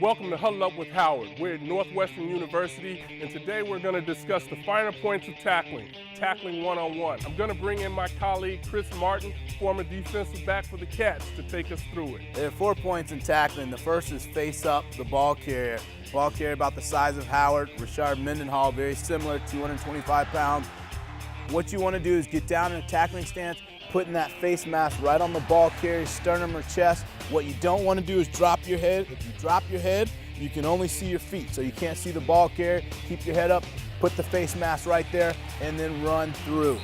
Welcome to Huddle Up with Howard. We're at Northwestern University, and today we're going to discuss the finer points of tackling one-on-one. I'm going to bring in my colleague, Chris Martin, former defensive back for the Cats, to take us through it. There are 4 points in tackling. The first is face up the ball carrier. Ball carrier about the size of Howard. Rashard Mendenhall, very similar, 225 pounds. What you want to do is get down in a tackling stance, putting that face mask right on the ball carrier's sternum or chest. What you don't want to do is drop your head. If you drop your head, you can only see your feet, so you can't see the ball carrier. Keep your head up, put the face mask right there, and then run through.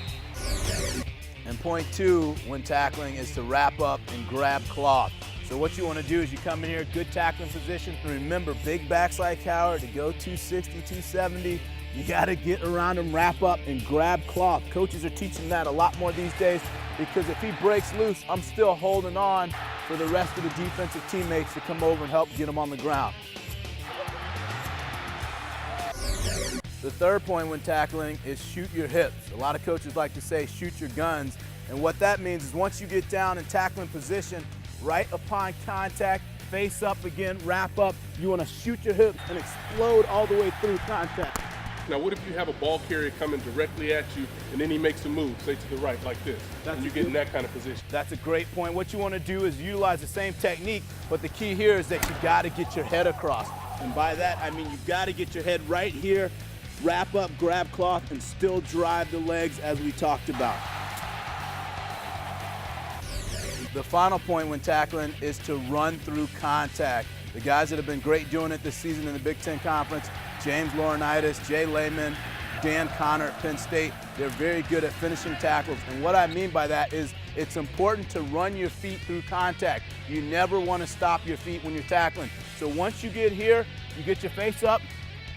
And point 2 when tackling is to wrap up and grab cloth. So what you want to do is you come in here, good tackling position. And remember, big backs like Howard, to go 260, 270, you got to get around him, wrap up, and grab cloth. Coaches are teaching that a lot more these days, because if he breaks loose, I'm still holding on for the rest of the defensive teammates to come over and help get him on the ground. The third point when tackling is shoot your hips. A lot of coaches like to say shoot your guns, and what that means is once you get down in tackling position, right upon contact, face up again, wrap up, you want to shoot your hips and explode all the way through contact. Now, what if you have a ball carrier coming directly at you, and then he makes a move, say to the right, like this, and you get in that kind of position? That's a great point. What you want to do is utilize the same technique, but the key here is that you got to get your head across. And by that, I mean you've got to get your head right here, wrap up, grab cloth, and still drive the legs as we talked about. The final point when tackling is to run through contact. The guys that have been great doing it this season in the Big Ten Conference, James Laurinaitis, Jay Lehman, Dan Connor at Penn State, they're very good at finishing tackles. And what I mean by that is it's important to run your feet through contact. You never want to stop your feet when you're tackling. So once you get here, you get your face up,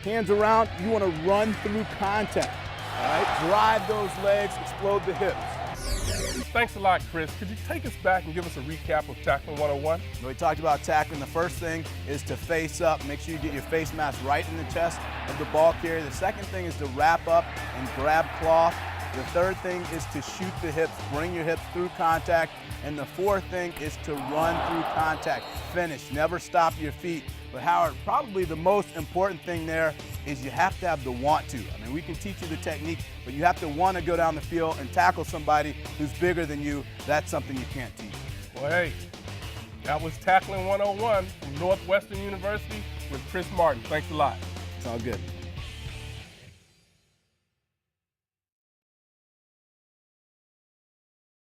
hands around, you want to run through contact. All right? Drive those legs, explode the hips. Thanks a lot, Chris. Could you take us back and give us a recap of Tackling 101? We talked about tackling. The first thing is to face up. Make sure you get your face mask right in the chest of the ball carrier. The second thing is to wrap up and grab cloth. The third thing is to shoot the hips, bring your hips through contact. And the fourth thing is to run through contact. Finish, never stop your feet. But Howard, probably the most important thing there is you have to have the want to. I mean, we can teach you the technique, but you have to want to go down the field and tackle somebody who's bigger than you. That's something you can't teach. Well, hey, that was Tackling 101 from Northwestern University with Chris Martin. Thanks a lot. It's all good.